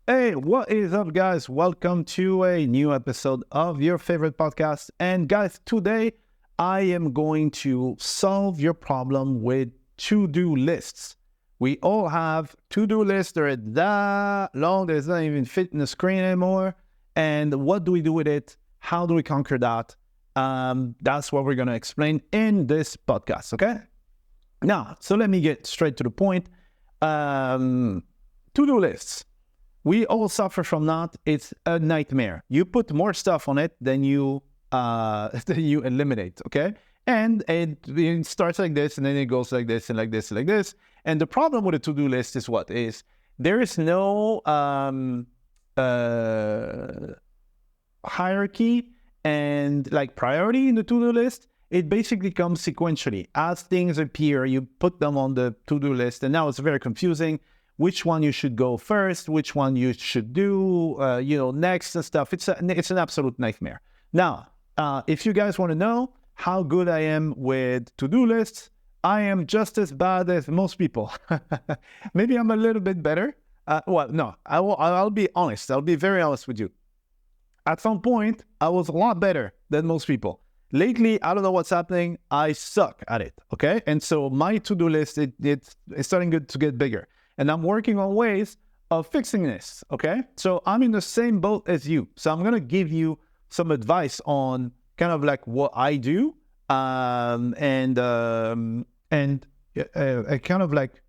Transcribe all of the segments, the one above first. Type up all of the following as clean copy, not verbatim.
Hey, what is up, guys? Welcome to a new episode of your favorite podcast. And guys, today I am going to solve your problem with to-do lists. We all have to-do lists. They're that long that it's not even fit in the screen anymore. And what do we do with it? How do we conquer that? That's what we're going to explain in this podcast, okay? Now, so let me get straight to the point. To-do lists. We all suffer from that. It's a nightmare. You put more stuff on it than you than you eliminate. Okay, and it starts like this, and then it goes like this, and like this, and like this. And the problem with a to-do list is what is there is no hierarchy and like priority in the to-do list. It basically comes sequentially as things appear. You put them on the to-do list, and now it's very confusing. Which one you should go first, which one you should do, next and stuff. It's an absolute nightmare. Now, if you guys want to know how good I am with to-do lists, I am just as bad as most people. Maybe I'm a little bit better. No, I'll be honest. I'll be very honest with you. At some point, I was a lot better than most people. Lately, I don't know what's happening. I suck at it, okay? And so my to-do list, it's starting to get bigger. And I'm working on ways of fixing this, okay? So I'm in the same boat as you. So I'm going to give you some advice on kind of like what I do and kind of like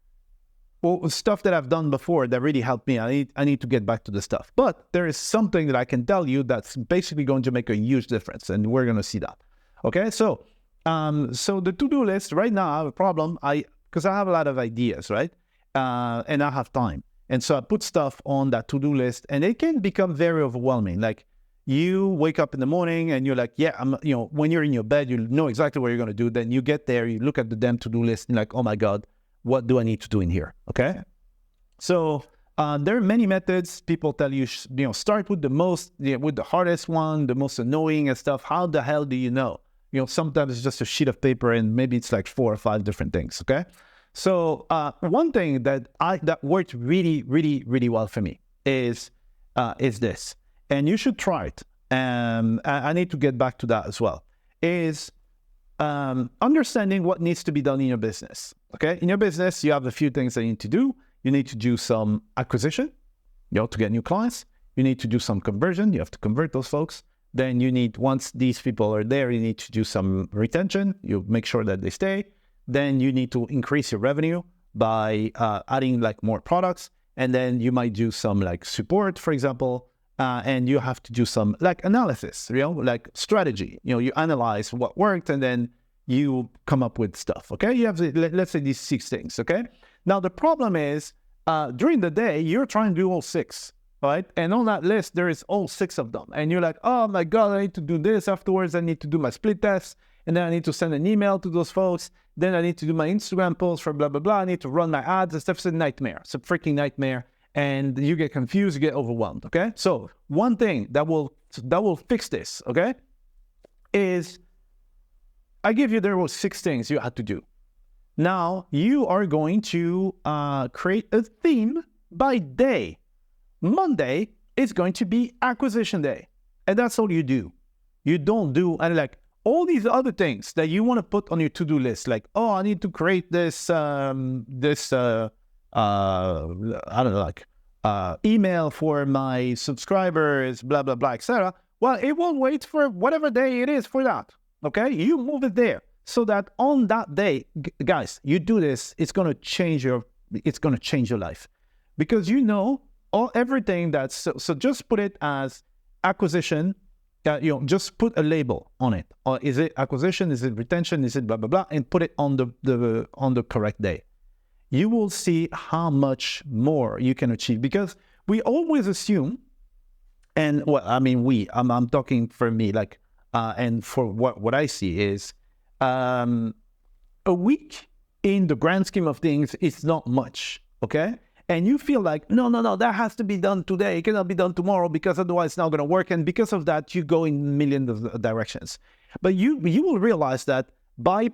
stuff that I've done before that really helped me. I need to get back to the stuff. But there is something that I can tell you that's basically going to make a huge difference, and we're going to see that, okay? So the to-do list, right now I have a problem because I have a lot of ideas, right? And I have time. And so I put stuff on that to-do list, and it can become very overwhelming. Like you wake up in the morning and you're like, when you're in your bed, you know exactly what you're going to do. Then you get there, you look at the damn to-do list and you're like, oh my God, what do I need to do in here? Okay. So there are many methods. People tell you, start with with the hardest one, the most annoying and stuff. How the hell do you know? Sometimes it's just a sheet of paper and maybe it's like 4 or 5 different things. Okay. So one thing that worked really, really, really well for me is this, and you should try it. I need to get back to that as well. Is understanding what needs to be done in your business. Okay, in your business, you have a few things that you need to do. You need to do some acquisition, to get new clients. You need to do some conversion. You have to convert those folks. Then you need, once these people are there, you need to do some retention. You make sure that they stay. Then you need to increase your revenue by adding like more products. And then you might do some like support, for example, and you have to do some like analysis, like strategy. You analyze what worked and then you come up with stuff, okay? You have, let's say, these 6 things, okay? Now, the problem is during the day, you're trying to do all 6, right? And on that list, there is all 6 of them. And you're like, oh my God, I need to do this afterwards. I need to do my split test. And then I need to send an email to those folks. Then I need to do my Instagram post for blah, blah, blah. I need to run my ads and stuff. It's a nightmare. It's a freaking nightmare. And you get confused, you get overwhelmed, okay? So one thing that will fix this, okay, is there were 6 things you had to do. Now, you are going to create a theme by day. Monday is going to be acquisition day. And that's all you do. You don't do, and like, all these other things that you want to put on your to-do list, like, oh, I need to create this, I don't know, like email for my subscribers, blah, blah, blah, etc. Well, it won't wait for whatever day it is for that, okay? You move it there so that on that day, guys, you do this, it's going to change your life because everything that's, so just put it as acquisition. Just put a label on it. Or is it acquisition? Is it retention? Is it blah, blah, blah? And put it on the correct day. You will see how much more you can achieve because we always assume, and I'm talking for me, like, and for what I see is a week in the grand scheme of things is not much, okay? And you feel like, no, that has to be done today. It cannot be done tomorrow because otherwise it's not going to work. And because of that, you go in millions of directions. But you will realize that by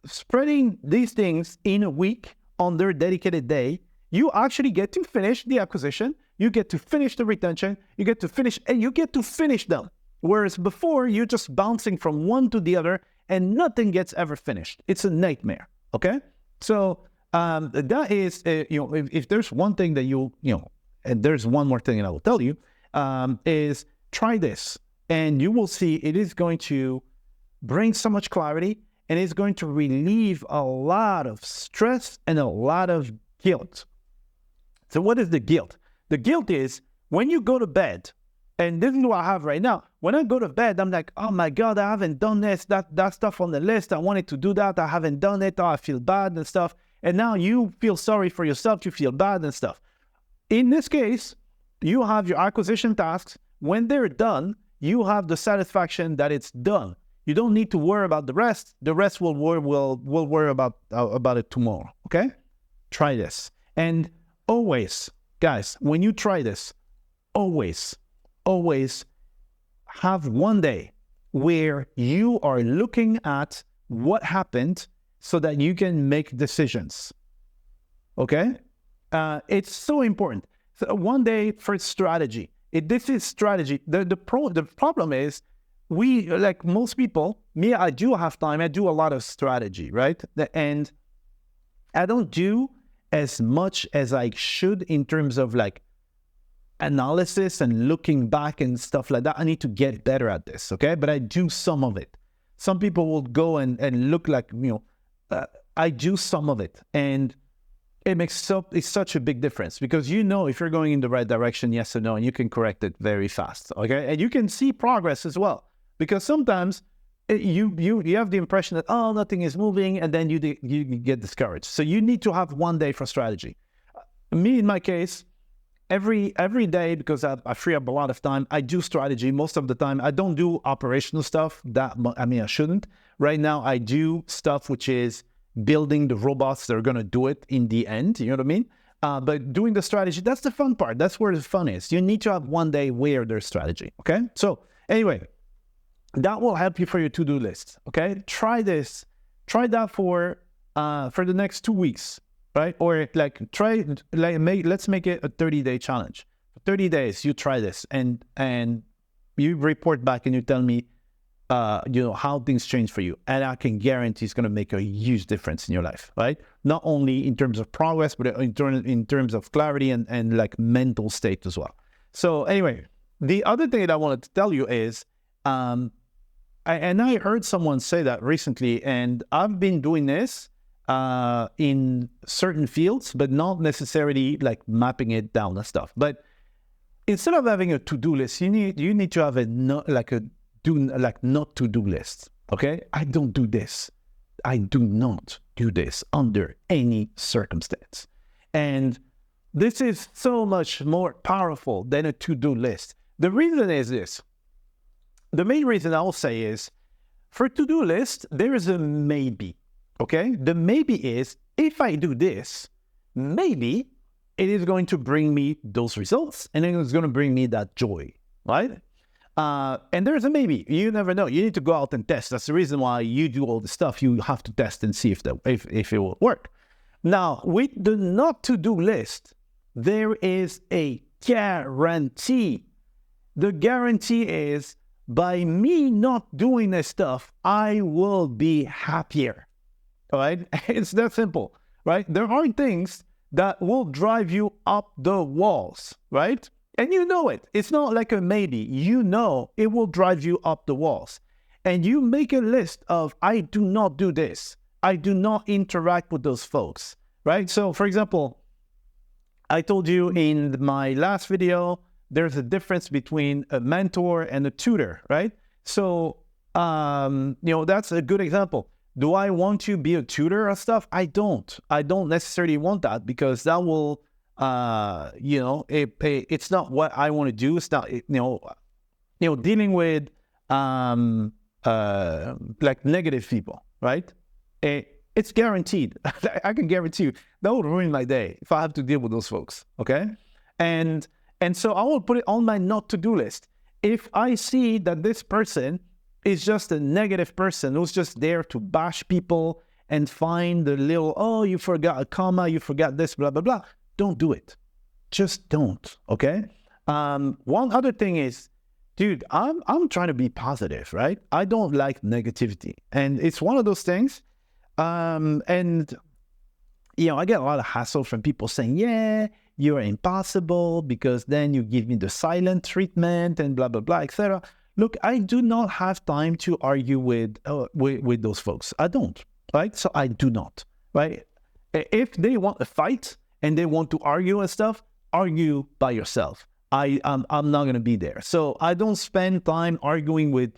spreading these things in a week on their dedicated day, you actually get to finish the acquisition. You get to finish the retention. You get to finish them. Whereas before, you're just bouncing from one to the other and nothing gets ever finished. It's a nightmare, okay? So that is, if there's one thing that and there's one more thing that I will tell you, is try this. And you will see it is going to bring so much clarity, and it's going to relieve a lot of stress and a lot of guilt. So what is the guilt? The guilt is when you go to bed, and this is what I have right now. When I go to bed, I'm like, oh my God, I haven't done this, that stuff on the list. I wanted to do that. I haven't done it. Oh, I feel bad and stuff. And now you feel sorry for yourself. You feel bad and stuff. In this case, you have your acquisition tasks. When they're done, you have the satisfaction that it's done. You don't need to worry about the rest. The rest will worry about it tomorrow. Okay? Try this. And always, guys, when you try this, always have one day where you are looking at what happened so that you can make decisions. Okay? It's so important. So one day for strategy. This is strategy. The problem is, we, like most people, me, I do have time. I do a lot of strategy, right? And I don't do as much as I should in terms of like analysis and looking back and stuff like that. I need to get better at this, okay? But I do some of it. Some people will go and look like, I do some of it. And it's such a big difference because if you're going in the right direction, yes or no, and you can correct it very fast, okay? And you can see progress as well. Because sometimes you have the impression that, oh, nothing is moving, and then you get discouraged. So you need to have one day for strategy. Me, in my case, every day, because I free up a lot of time, I do strategy most of the time. I don't do operational stuff. I shouldn't. Right now, I do stuff which is building the robots that are going to do it in the end. You know what I mean? But doing the strategy, that's the fun part. That's where the fun is. You need to have one day where there's strategy, okay? So anyway, that will help you for your to-do list, okay? Try this. Try that for the next 2 weeks, right? Or let's make it a 30-day challenge. For 30 days, you try this and you report back and you tell me, how things change for you. And I can guarantee it's going to make a huge difference in your life, right? Not only in terms of progress, but in terms of clarity and like mental state as well. So anyway, the other thing that I wanted to tell you is, I heard someone say that recently, and I've been doing this in certain fields, but not necessarily like mapping it down and stuff. But instead of having a to-do list, you need to have not to-do list. Okay? I don't do this. I do not do this under any circumstance. And this is so much more powerful than a to-do list. The reason is this. The main reason I'll say is, for to-do list, there is a maybe, okay? The maybe is, if I do this, maybe it is going to bring me those results, and it is going to bring me that joy, right? And there's a maybe. You never know. You need to go out and test. That's the reason why you do all the stuff. You have to test and see if it will work. Now, with the not to-do list, there is a guarantee. The guarantee is, by me not doing this stuff, I will be happier, all right? It's that simple, right? There are things that will drive you up the walls, right? And you know it. It's not like a maybe. You know it will drive you up the walls. And you make a list of, I do not do this. I do not interact with those folks, right? So, for example, I told you in my last video, there's a difference between a mentor and a tutor, right? So, that's a good example. Do I want to be a tutor or stuff? I don't necessarily want that because that will, it's not what I want to do. It's not, dealing with, like negative people, right? It's guaranteed. I can guarantee you that would ruin my day if I have to deal with those folks, okay? And so I will put it on my not to-do list. If I see that this person is just a negative person who's just there to bash people and find the little, oh, you forgot a comma, you forgot this, blah, blah, blah, don't do it. Just don't, okay? One other thing is, dude, I'm trying to be positive, right? I don't like negativity. And it's one of those things. And I get a lot of hassle from people saying, yeah, you're impossible because then you give me the silent treatment and blah, blah, blah, etc. Look, I do not have time to argue with those folks. I don't, right? So I do not, right? If they want a fight and they want to argue and stuff, argue by yourself. I'm not going to be there. So I don't spend time arguing with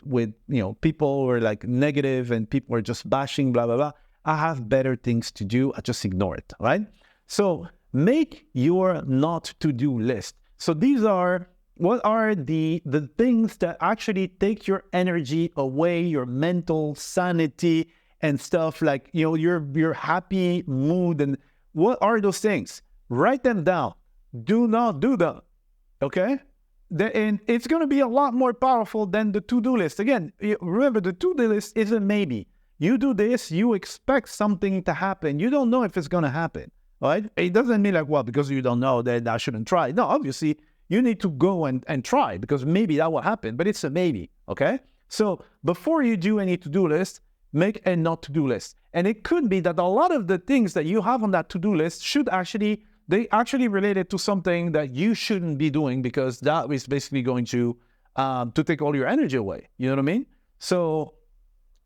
people who are like negative and people are just bashing, blah, blah, blah. I have better things to do. I just ignore it, right? So make your not to-do list. So these are, what are the things that actually take your energy away, your mental sanity and stuff, like, your happy mood, and what are those things? Write them down. Do not do them, okay? And it's going to be a lot more powerful than the to-do list. Again, remember, the to-do list is a maybe. You do this, you expect something to happen. You don't know if it's going to happen, right? It doesn't mean like, well, because you don't know that I shouldn't try. No, obviously, you need to go and try because maybe that will happen, but it's a maybe, okay? So before you do any to-do list, make a not to-do list. And it could be that a lot of the things that you have on that to-do list they actually related to something that you shouldn't be doing, because that is basically going to take all your energy away. You know what I mean? So,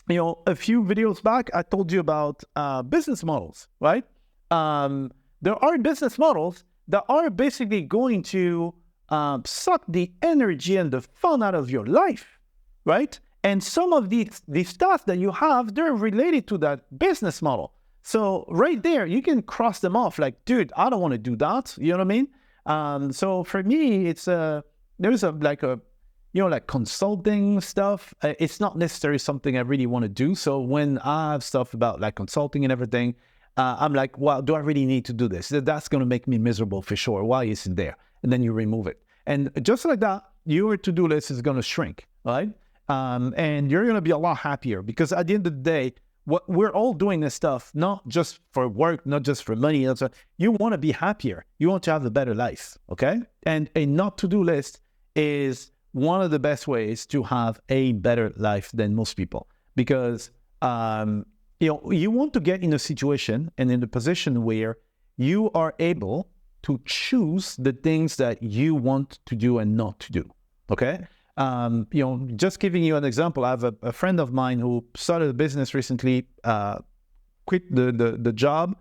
a few videos back, I told you about business models, right? There are business models that are basically going to suck the energy and the fun out of your life, right? And some of these tasks that you have, they're related to that business model. So right there, you can cross them off like, dude, I don't want to do that. You know what I mean? So for me, there's like consulting stuff. It's not necessarily something I really want to do. So when I have stuff about like consulting and everything, I'm like, well, do I really need to do this? That's going to make me miserable for sure. Why is it there? And then you remove it. And just like that, your to-do list is going to shrink, right? And you're going to be a lot happier, because at the end of the day, what we're all doing this stuff, not just for work, not just for money. You want to be happier. You want to have a better life, okay? And a not to-do list is one of the best ways to have a better life than most people, because you want to get in a situation and in a position where you are able to choose the things that you want to do and not to do, okay? Just giving you an example, I have a friend of mine who started a business recently, quit the job,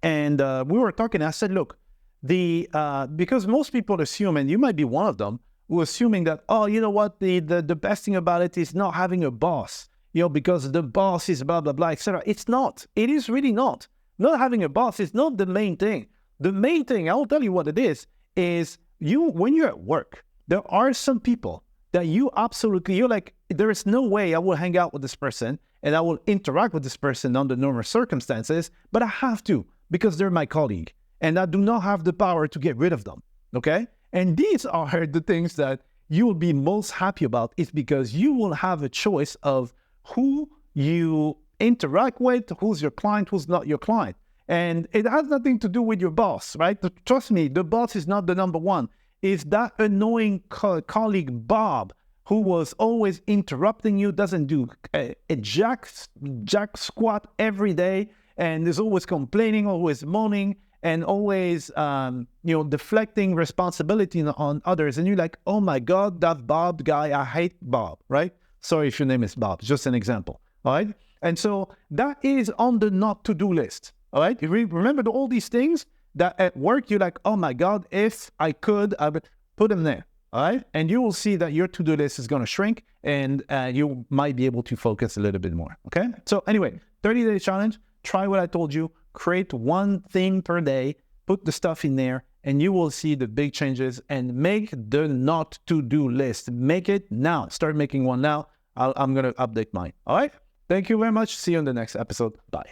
and we were talking. I said, look, because most people assume, and you might be one of them, who assuming that, oh, you know what, the best thing about it is not having a boss, because the boss is blah, blah, blah, etc. It's not. It is really not. Not having a boss is not the main thing. The main thing, I will tell you what it is when you're at work, there are some people that you're like, there is no way I will hang out with this person and I will interact with this person under normal circumstances, but I have to, because they're my colleague and I do not have the power to get rid of them, okay? And these are the things that you will be most happy about, is because you will have a choice of who you interact with, who's your client, who's not your client. And it has nothing to do with your boss, right? Trust me, the boss is not the number one. It's that annoying colleague, Bob, who was always interrupting you, doesn't do a jack squat every day, and is always complaining, always moaning, and always, deflecting responsibility on others. And you're like, oh my God, that Bob guy, I hate Bob, right? Sorry if your name is Bob, just an example, all right? And so that is on the not to-do list, all right? You remember all these things that at work, you're like, oh my God, if I could, I would put them there, all right? And you will see that your to-do list is going to shrink, and you might be able to focus a little bit more, okay? So anyway, 30-day challenge, try what I told you, create one thing per day, put the stuff in there, and you will see the big changes. And make the not to-do list. Make it now. Start making one now. I'm going to update mine, all right? Thank you very much. See you in the next episode. Bye.